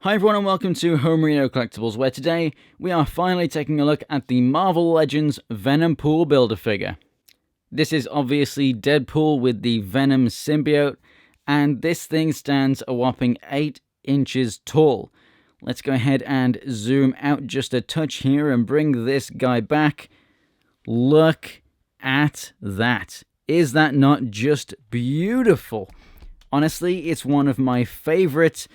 Hi everyone and welcome to Homerino Collectibles, where today we are finally taking a look at the Marvel Legends Venompool Build-A-Figure. This is obviously Deadpool with the Venom symbiote, and this thing stands a whopping 8 inches tall. Let's go ahead and zoom out just a touch here and bring this guy back. Look at that. Is that not just beautiful? Honestly, it's one of my favorite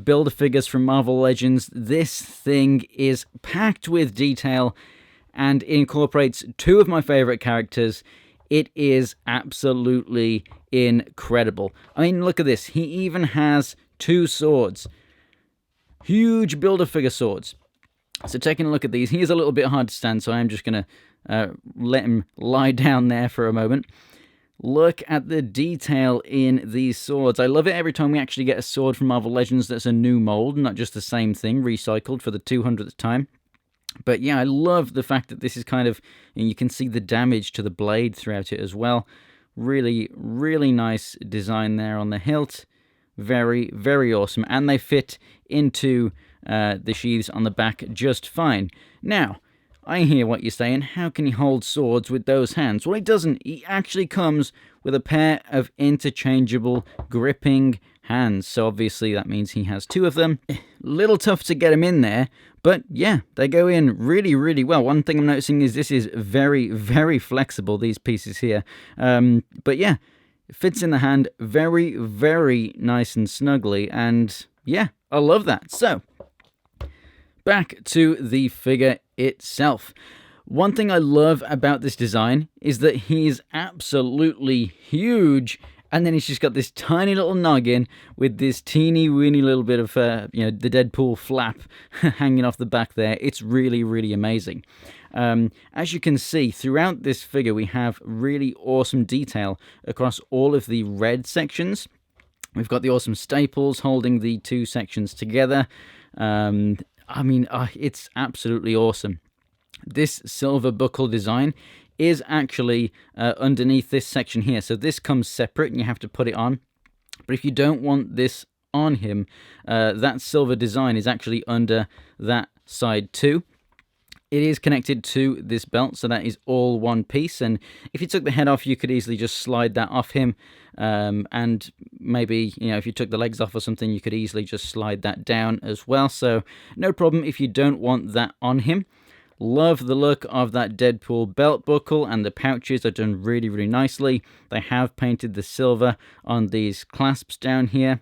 Build-A-Figures from Marvel Legends. This thing is packed with detail and incorporates two of my favorite characters. It is absolutely incredible. I mean, look at this. He even has two swords. Huge Build-A-Figure swords. So taking a look at these, he is a little bit hard to stand, so I'm just going to let him lie down there for a moment. Look at the detail in these swords. I love it every time we actually get a sword from Marvel Legends that's a new mold, not just the same thing, recycled for the 200th time. But yeah, I love the fact that this is kind of, and you can see the damage to the blade throughout it as well. Really, really nice design there on the hilt. Very, very awesome. And they fit into the sheaths on the back just fine. Now, I hear what you're saying. How can he hold swords with those hands? Well, he doesn't. He actually comes with a pair of interchangeable gripping hands. So obviously that means he has two of them. Little tough to get him in there, but yeah, they go in really, really well. One thing I'm noticing is this is very, very flexible, these pieces here. But yeah, it fits in the hand very, very nice and snugly. And yeah, I love that. So, back to the figure itself. One thing I love about this design is that he's absolutely huge, and then he's just got this tiny little noggin with this teeny weeny little bit of, the Deadpool flap hanging off the back there. It's really, really amazing. As you can see, throughout this figure, we have really awesome detail across all of the red sections. We've got the awesome staples holding the two sections together. It's absolutely awesome. This silver buckle design is actually underneath this section here. So this comes separate and you have to put it on. But if you don't want this on him, that silver design is actually under that side too. It is connected to this belt, so that is all one piece. And if you took the head off, you could easily just slide that off him. And maybe, if you took the legs off or something, you could easily just slide that down as well. So no problem if you don't want that on him. Love the look of that Deadpool belt buckle, and the pouches are done really, really nicely. They have painted the silver on these clasps down here.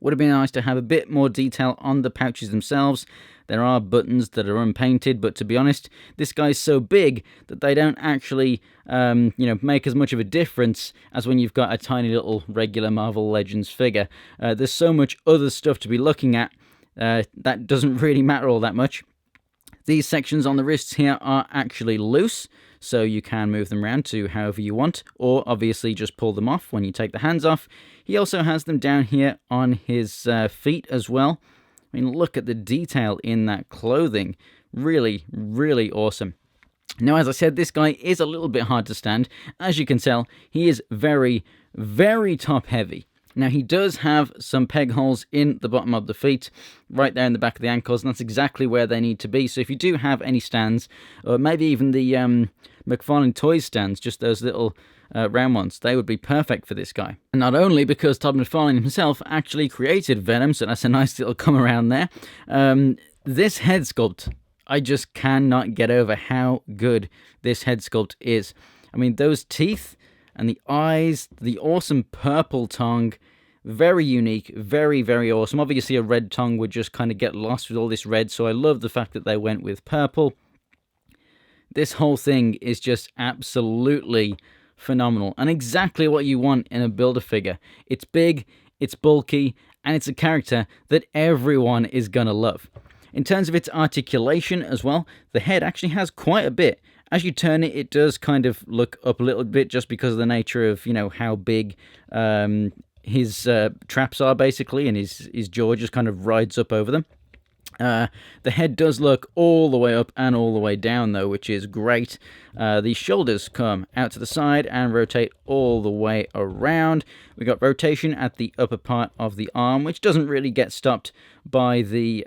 Would have been nice to have a bit more detail on the pouches themselves. There are buttons that are unpainted, but to be honest, this guy's so big that they don't actually, make as much of a difference as when you've got a tiny little regular Marvel Legends figure. There's so much other stuff to be looking at that doesn't really matter all that much. These sections on the wrists here are actually loose, so you can move them around to however you want, or obviously just pull them off when you take the hands off. He also has them down here on his feet as well. I mean, look at the detail in that clothing. Really, really awesome. Now, as I said, this guy is a little bit hard to stand. As you can tell, he is very, very top heavy. Now, he does have some peg holes in the bottom of the feet, right there in the back of the ankles, and that's exactly where they need to be. So if you do have any stands, or maybe even the McFarlane Toys stands, just those little round ones, they would be perfect for this guy. And not only because Todd McFarlane himself actually created Venom, so that's a nice little come around there. This head sculpt, I just cannot get over how good this head sculpt is. I mean, those teeth and the eyes, the awesome purple tongue, very unique, very, very awesome. Obviously, a red tongue would just kind of get lost with all this red, so I love the fact that they went with purple. This whole thing is just absolutely phenomenal, and exactly what you want in a Build-A-Figure. It's big, it's bulky, and it's a character that everyone is gonna love. In terms of its articulation as well, the head actually has quite a bit. As you turn it, it does kind of look up a little bit just because of the nature of, how big his traps are, basically, and his jaw just kind of rides up over them. The head does look all the way up and all the way down, though, which is great. The shoulders come out to the side and rotate all the way around. We got rotation at the upper part of the arm, which doesn't really get stopped by the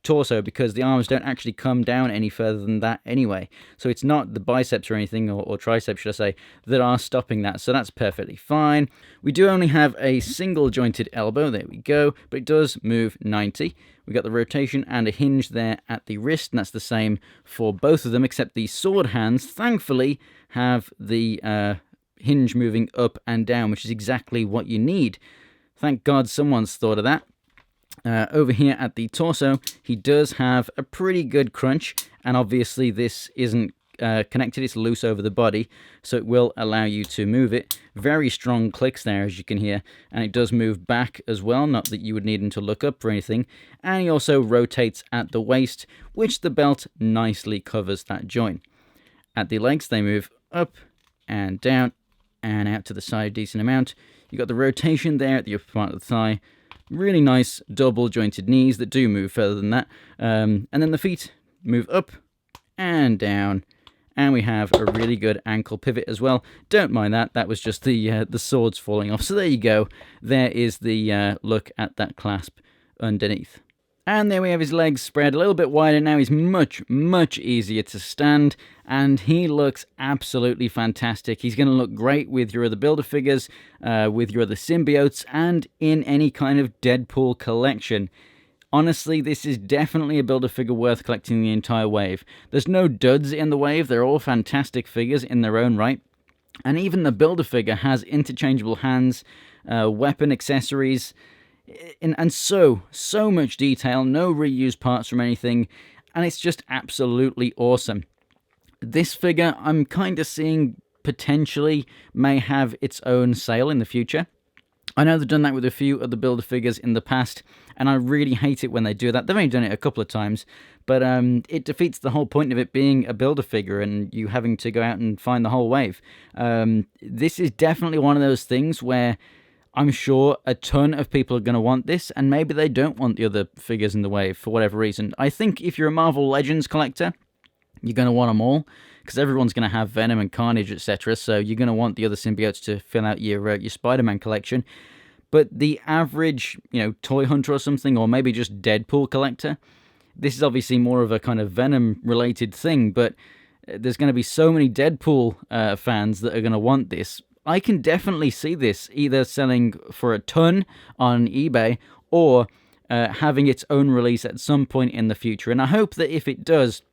torso because the arms don't actually come down any further than that anyway. So it's not the biceps or anything, or triceps should I say, that are stopping that. So that's perfectly fine. We do only have a single jointed elbow, there we go, but it does move 90. We got the rotation and a hinge there at the wrist, and that's the same for both of them, except the sword hands, thankfully, have the hinge moving up and down, which is exactly what you need. Thank God someone's thought of that. Over here at the torso, he does have a pretty good crunch, and obviously this isn't connected, it's loose over the body, so it will allow you to move it. Very strong clicks there, as you can hear, and it does move back as well, not that you would need him to look up or anything. And he also rotates at the waist, which the belt nicely covers that joint. At the legs, they move up and down and out to the side a decent amount. You've got the rotation there at the upper part of the thigh. Really nice double jointed knees that do move further than that. And then the feet move up and down. And we have a really good ankle pivot as well. Don't mind that. That was just the swords falling off. So there you go. There is the look at that clasp underneath. And there we have his legs spread a little bit wider now. He's much, much easier to stand. And he looks absolutely fantastic. He's going to look great with your other Builder figures, with your other symbiotes, and in any kind of Deadpool collection. Honestly, this is definitely a Builder figure worth collecting the entire wave. There's no duds in the wave. They're all fantastic figures in their own right. And even the Builder figure has interchangeable hands, weapon accessories, and so much detail. No reused parts from anything. And it's just absolutely awesome. This figure, I'm kind of seeing potentially may have its own sale in the future. I know they've done that with a few of the Builder figures in the past, and I really hate it when they do that. They've only done it a couple of times, but it defeats the whole point of it being a Builder figure and you having to go out and find the whole wave. This is definitely one of those things where I'm sure a ton of people are going to want this, and maybe they don't want the other figures in the wave for whatever reason. I think if you're a Marvel Legends collector, you're going to want them all, because everyone's going to have Venom and Carnage, etc. So you're going to want the other symbiotes to fill out your Spider-Man collection. But the average, toy hunter or something, or maybe just Deadpool collector, this is obviously more of a kind of Venom-related thing, but there's going to be so many Deadpool fans that are going to want this. I can definitely see this either selling for a ton on eBay or having its own release at some point in the future. And I hope that if it does,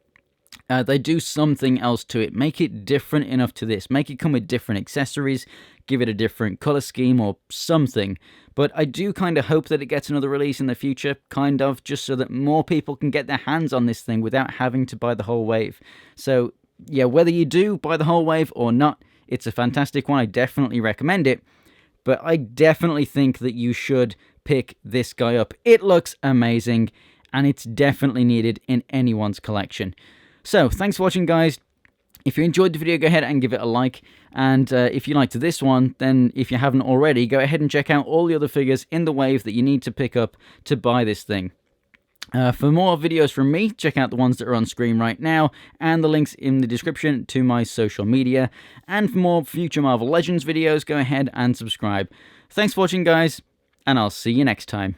they do something else to it. Make it different enough to this. Make it come with different accessories. Give it a different color scheme or something. But I do kind of hope that it gets another release in the future, kind of, just so that more people can get their hands on this thing without having to buy the whole wave. So, yeah, whether you do buy the whole wave or not, it's a fantastic one. I definitely recommend it. But I definitely think that you should pick this guy up. It looks amazing, and it's definitely needed in anyone's collection. So, thanks for watching, guys. If you enjoyed the video, go ahead and give it a like. And if you liked this one, then if you haven't already, go ahead and check out all the other figures in the wave that you need to pick up to buy this thing. For more videos from me, check out the ones that are on screen right now, and the links in the description to my social media. And for more future Marvel Legends videos, go ahead and subscribe. Thanks for watching, guys, and I'll see you next time.